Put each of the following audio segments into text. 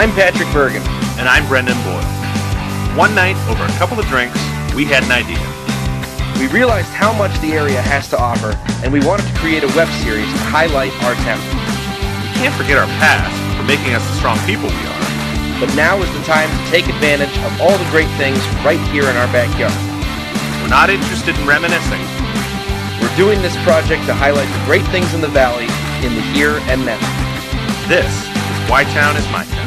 I'm Patrick Bergen. And I'm Brendan Boyle. One night, over a couple of drinks, we had an idea. We realized how much the area has to offer, and we wanted to create a web series to highlight our town. We can't forget our past for making us the strong people we are. But now is the time to take advantage of all the great things right here in our backyard. We're not interested in reminiscing. We're doing this project to highlight the great things in the valley, in the here and now. This is YTown is MyTown.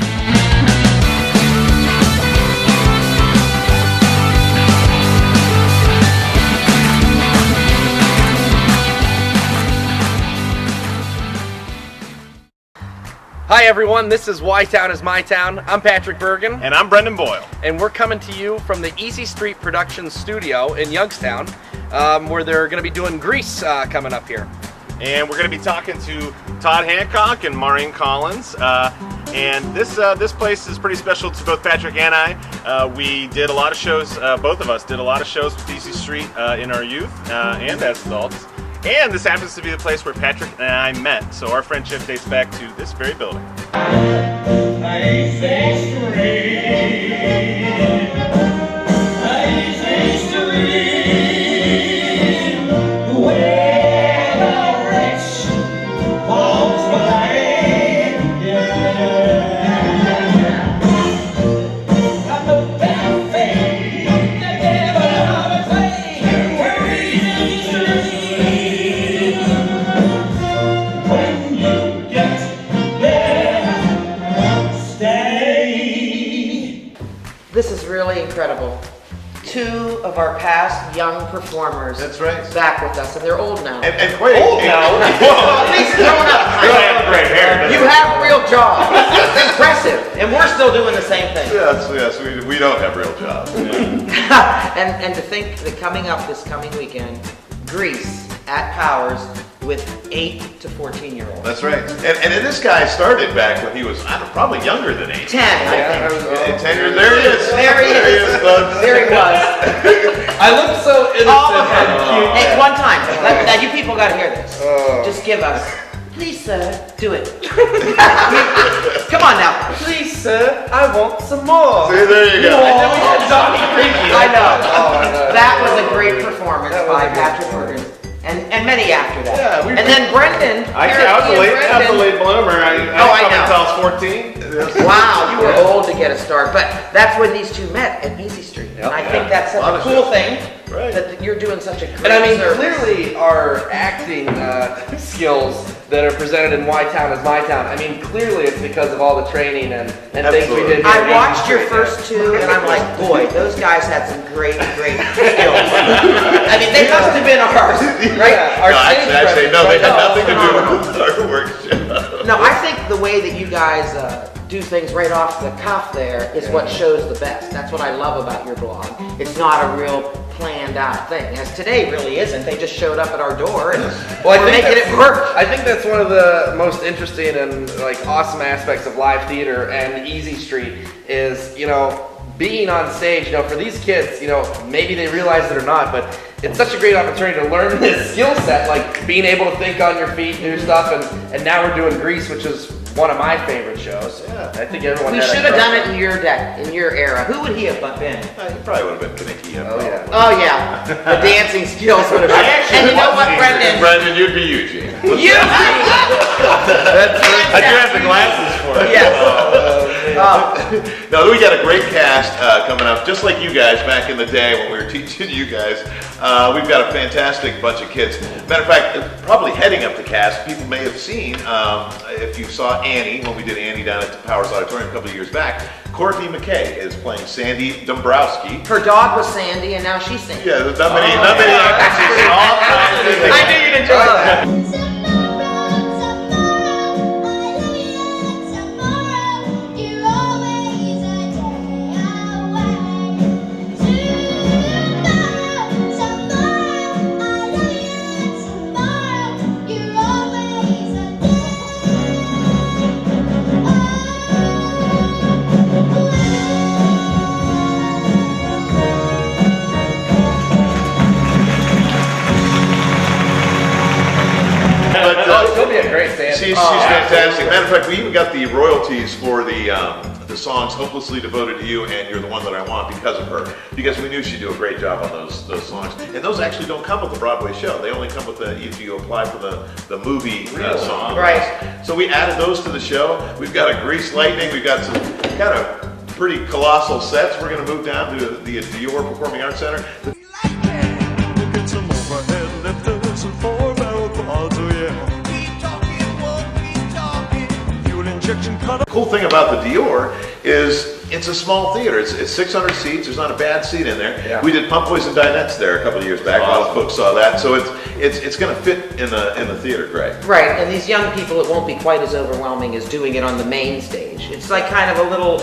Hi everyone, this is YTown is MyTown. I'm Patrick Bergen. And I'm Brendan Boyle. And we're coming to you from the Easy Street Productions studio in Youngstown, where they're going to be doing Grease coming up here. And we're going to be talking to Todd Hancock and Maureen Collins. And this place is pretty special to both Patrick and I. We did a lot of shows, both of us did a lot of shows with Easy Street in our youth and as adults. And this happens to be the place where Patrick and I met, so our friendship dates back to this very building. This is really incredible. Two of our past young performers. That's right. Back with us, and they're old now. And quite old now. Well, at least grown up. You have real jobs. It's impressive, and we're still doing the same thing. Yes, we don't have real jobs. and to think that coming up this coming weekend, Grease at Powers with 8 to 14-year-olds. That's right. And this guy started back when he was, I don't know, probably younger than 8. 10, I think. 10 years. There he is. There he is. There he was. I look so innocent. All of them. Hey, one time. Now you people got to hear this. Just give us. Please, sir, do it. Come on now. Please, sir, I want some more. See, there you go. And then we had Johnny Creaky. I know. Oh, That was a great performance by Patrick Bergen. And many after that. Yeah, and then Brendan. I was a late bloomer. I know. until I was 14. Wow, you were old to get a start. But that's when these two met at Easy Street. And I think that's such a cool thing. Right. That you're doing such a great And I mean, service. clearly our acting skills that are presented in YTown is MyTown. I mean, clearly it's because of all the training and things we did. I watched your first two, and I'm like, boy, those guys had some great skills. I mean, they must have been ours, right? Our Actually, no, they had nothing to do with our workshop. No, I think the way that you guys do things right off the cuff there is what shows the best. That's what I love about your blog. It's not a real planned out thing, as today really isn't. They just showed up at our door and we're making it work. I think that's one of the most interesting and awesome aspects of live theater and Easy Street is, being on stage, for these kids, maybe they realize it or not, but it's such a great opportunity to learn this skill set, like being able to think on your feet, do stuff, and now we're doing Grease, which is one of my favorite shows. Yeah. I think everyone. We should have done it in your era. Who would he have been? He probably would have been Kinnicky. Oh yeah. The dancing skills would have been. And you know what, Brendan? Brendan, you'd be Eugene. Eugene! I do have the glasses for it. Yes. No, we got a great cast coming up, just like you guys back in the day when we were teaching you guys. We've got a fantastic bunch of kids. Matter of fact, probably heading up the cast, people may have seen, if you saw Annie, when we did Annie down at the Powers Auditorium a couple of years back, Courtney McKay is playing Sandy Dombrowski. Her dog was Sandy, and now she's Sandy. Yeah, not many actors in all kinds. I knew you'd enjoy that. She'll be a great Sandy. She's fantastic. Matter of fact, we even got the royalties for the the songs "Hopelessly Devoted to You" and "You're the One That I Want" because of her, because we knew she'd do a great job on those songs. And those actually don't come with the Broadway show. They only come with if you apply for the movie song. Right. So we added those to the show. We've got a Grease Lightning. We've got some kind of pretty colossal sets. We're going to move down to the DeYor Performing Arts Center. The cool thing about the DeYor is it's a small theater. It's 600 seats. There's not a bad seat in there. Yeah. We did Pump Boys and Dinettes there a couple of years back. A lot of folks saw that. So it's going to fit in the theater great. Right, and these young people, it won't be quite as overwhelming as doing it on the main stage. It's like kind of a little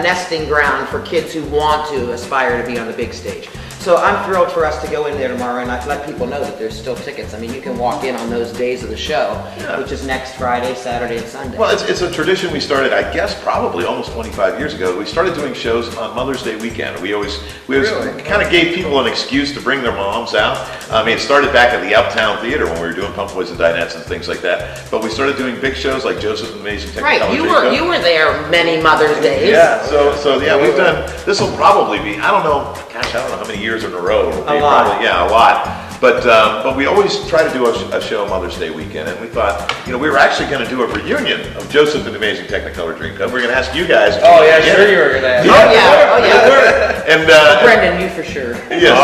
nesting ground for kids who want to aspire to be on the big stage. So I'm thrilled for us to go in there tomorrow and let people know that there's still tickets. I mean, you can walk in on those days of the show, which is next Friday, Saturday, and Sunday. Well, it's a tradition we started, I guess, probably almost 25 years ago. We started doing shows on Mother's Day weekend. We always kind of gave people an excuse to bring their moms out. I mean, it started back at the Uptown Theater when we were doing Pump Boys and Dinettes and things like that. But we started doing big shows like Joseph and Amazing Technicolor. Right, you were there many Mother's Days. Yeah, so yeah, we've done. This will probably be, I don't know how many years in a row. A lot. Probably, yeah, a lot. But we always try to do a show Mother's Day weekend, and we thought, we were actually going to do a reunion of Joseph and the Amazing Technicolor Dreamcoat. We're going to ask you guys. Oh yeah, sure you were going to ask. Oh yeah. And Brendan, you for sure. Yes.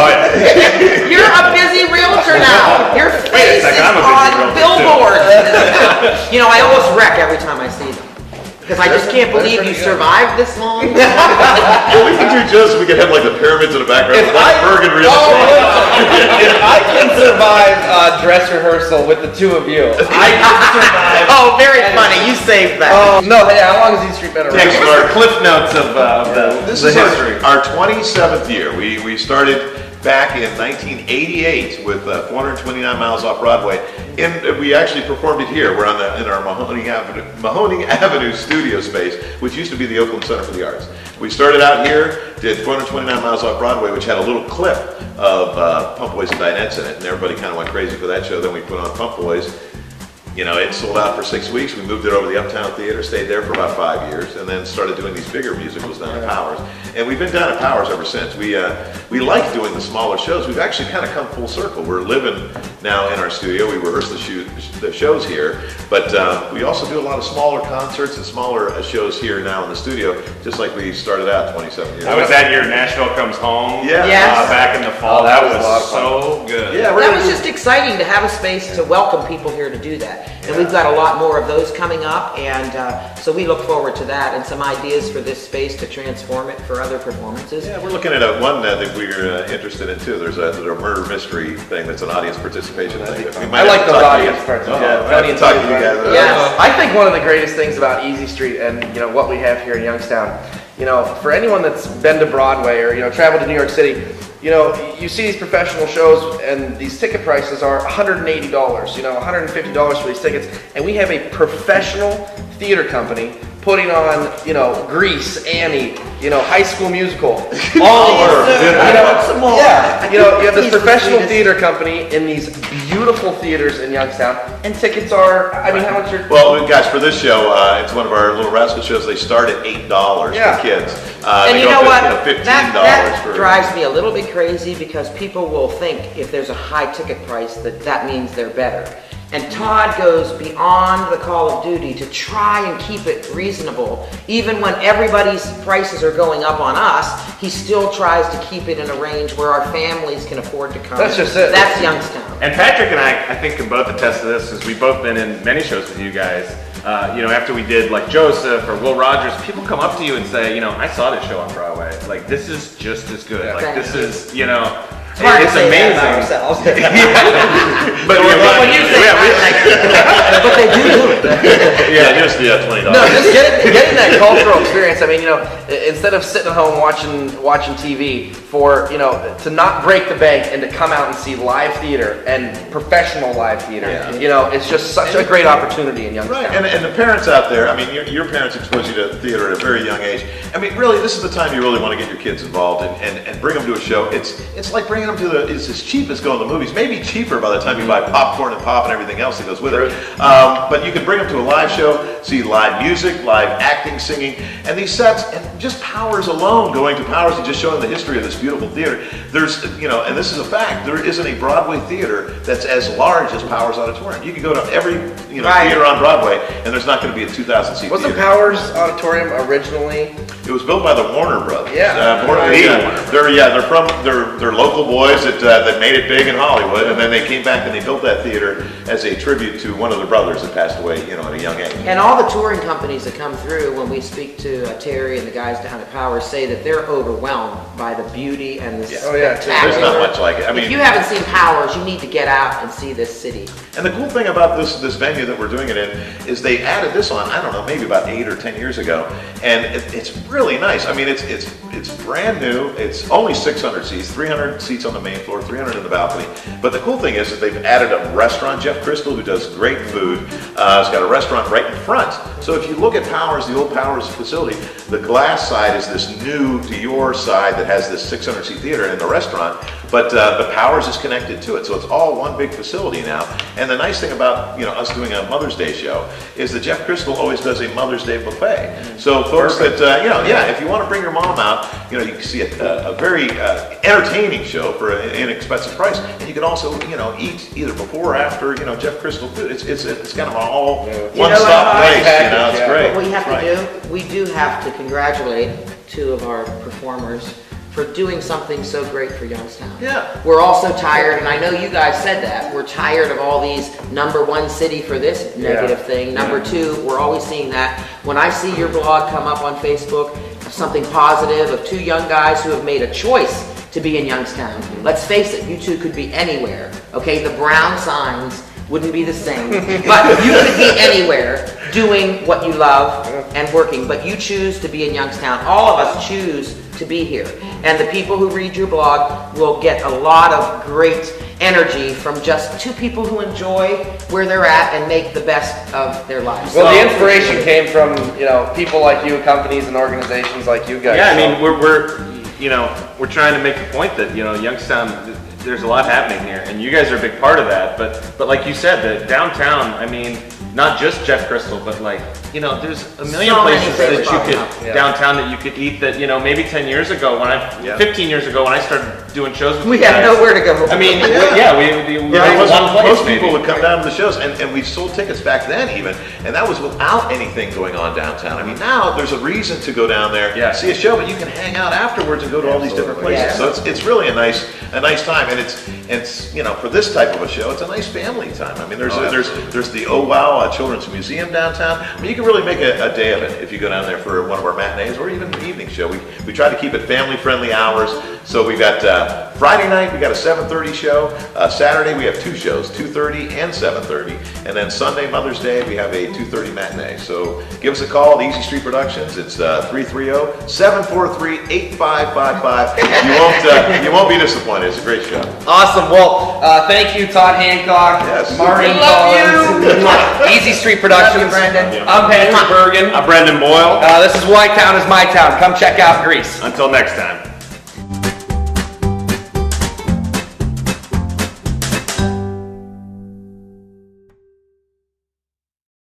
You're a busy realtor now. Your face is on billboards. I almost wreck every time I see them. Because I just can't believe you survived this long. Well, we can do Joseph. We can have like the pyramids in the background. Bergen real estate. If I can survive dress rehearsal with the two of you, I can survive. Oh, very funny. You saved that. Oh no! Hey, how long has East Street been around? Takes our cliff notes of This the is history. our 27th year. We started back in 1988 with 429 miles off Broadway. And we actually performed it here. We're in our Mahoning Avenue studio space, which used to be the Oakland Center for the Arts. We started out here, did 429 miles off Broadway, which had a little clip of Pump Boys and Dinettes in it, and everybody kind of went crazy for that show. Then we put on Pump Boys. It sold out for 6 weeks. We moved it over to the Uptown Theater, stayed there for about 5 years, and then started doing these bigger musicals down at Powers. And we've been down at Powers ever since. We like doing the smaller shows. We've actually kind of come full circle. We're living now in our studio. We rehearse the shows here, but we also do a lot of smaller concerts and smaller shows here now in the studio, just like we started out 27 years ago. I was at your Nashville Comes Home back in the fall. That was so good. Yeah, that was just exciting to have a space to welcome people here to do that. And we've got a lot more of those coming up, and so we look forward to that and some ideas for this space to transform it for other performances. Yeah, we're looking at one that we're interested in too. There's a murder mystery thing that's an audience participation thing. I like those audience parts. Audience talk to you guys. Yes. I think one of the greatest things about Easy Street and what we have here in Youngstown, for anyone that's been to Broadway or traveled to New York City, you see these professional shows and these ticket prices are $180, $150 for these tickets, and we have a professional theater company putting on, Grease, Annie, High School Musical, all over. You have this professional theater company in these beautiful theaters in Youngstown, and tickets are, how much are? Well, gosh, for this show, it's one of our Little Rascal shows. They start at $8 for kids. And you know what? $15 that for drives me a little bit crazy because people will think if there's a high ticket price that means they're better. And Todd goes beyond the call of duty to try and keep it reasonable. Even when everybody's prices are going up on us, he still tries to keep it in a range where our families can afford to come. That's just it. That's Youngstown. And Patrick and I think, can both attest to this, because we've both been in many shows with you guys. After we did like Joseph or Will Rogers, people come up to you and say, I saw this show on Broadway. Like, this is just as good. Like, this is, It's hard to it's say amazing. that about ourselves. But when you say but they do. Yeah, just $20. No, just getting that cultural experience. Instead of sitting at home watching TV, to not break the bank and to come out and see live theater and professional live theater. It's just such a great opportunity in Youngstown. Right, and the parents out there, your parents exposed you to theater at a very young age. Really, this is the time you really want to get your kids involved and bring them to a show. It's like bringing them to it's as cheap as going to the movies. Maybe cheaper by the time you buy popcorn and pop and everything else that goes with it. But you can bring bring them to a live show, see live music, live acting, singing, and these sets, and just Powers alone, going to Powers and just showing the history of this beautiful theater. There's, and this is a fact, there isn't a Broadway theater that's as large as Powers Auditorium. You can go to every, theater on Broadway, and there's not going to be a 2,000 seat Wasn't theater. Powers Auditorium originally? It was built by the Warner Brothers. Yeah. They're local boys that made it big in Hollywood, and then they came back and they built that theater as a tribute to one of their brothers that passed away, at a young age. And all the touring companies that come through, when we speak to Terry and the guys down at Powers, say that they're overwhelmed by the beauty and the spectacular. There's not much like it. If you haven't seen Powers, you need to get out and see this city. And the cool thing about this venue that we're doing it in is they added this on, I don't know, maybe about 8 or 10 years ago, and it's really nice. I mean, it's brand new. It's only 600 seats, 300 seats on the main floor, 300 in the balcony. But the cool thing is that they've added a restaurant. Jeff Crystal, who does great food, has got a restaurant right in front. So if you look at Powers, the old Powers facility, the glass side is this new DeYor side that has this 600 seat theater in the restaurant, but the Powers is connected to it. So it's all one big facility now. And the nice thing about us doing a Mother's Day show is that Jeff Crystal always does a Mother's Day buffet. So folks that, if you want to bring your mom out, you can see a very entertaining show for an inexpensive price. And you can also, eat either before or after, Jeff Crystal food. It's kind of an all one-stop place, it's great. What we have to do, we do have to congratulate 2 of our performers for doing something so great for Youngstown. Yeah. We're all so tired, and I know you guys said that. We're tired of all these #1 city for this negative thing. #2, we're always seeing that. When I see your blog come up on Facebook of something positive, of 2 young guys who have made a choice to be in Youngstown. Let's face it, you 2 could be anywhere, okay? The brown signs wouldn't be the same, but you could be anywhere doing what you love and working, but you choose to be in Youngstown. All of us choose to be here, and the people who read your blog will get a lot of great energy from just 2 people who enjoy where they're at and make the best of their lives. Well, the inspiration came from people like you, companies and organizations like you guys. Yeah, I mean we're trying to make the point that Youngstown, there's a lot happening here, and you guys are a big part of that. But like you said, the downtown, I mean, not just Jeff Crystal, but there's a million places that you could downtown that you could eat. That maybe 10 years ago, 15 years ago, when I started doing shows with we you guys, had nowhere to go. I mean, we had one place. Most people would come down to the shows, and we sold tickets back then even, and that was without anything going on downtown. I mean, now there's a reason to go down there, see a show, but you can hang out afterwards and go to all these different places. Yeah. So it's really a nice time, and it's for this type of a show, it's a nice family time. I mean, there's the Oh Wow Children's Museum downtown. I mean, you can really make a day of it if you go down there for one of our matinees or even an evening show. We try to keep it family-friendly hours. So we got Friday night, we got a 7:30 show. Saturday, we have 2 shows, 2:30 and 7:30. And then Sunday, Mother's Day, we have a 2:30 matinee. So give us a call, the Easy Street Productions. It's 330-743-8555. You won't be disappointed. It's a great show. Awesome. Well, thank you, Todd Hancock, Yes. Maureen Collins, Easy Street Productions. Love you, Brendan. I'm Patrick Bergen. I'm Brendan Boyle. This is YTown is MyTown. Come check out Greece. Until next time.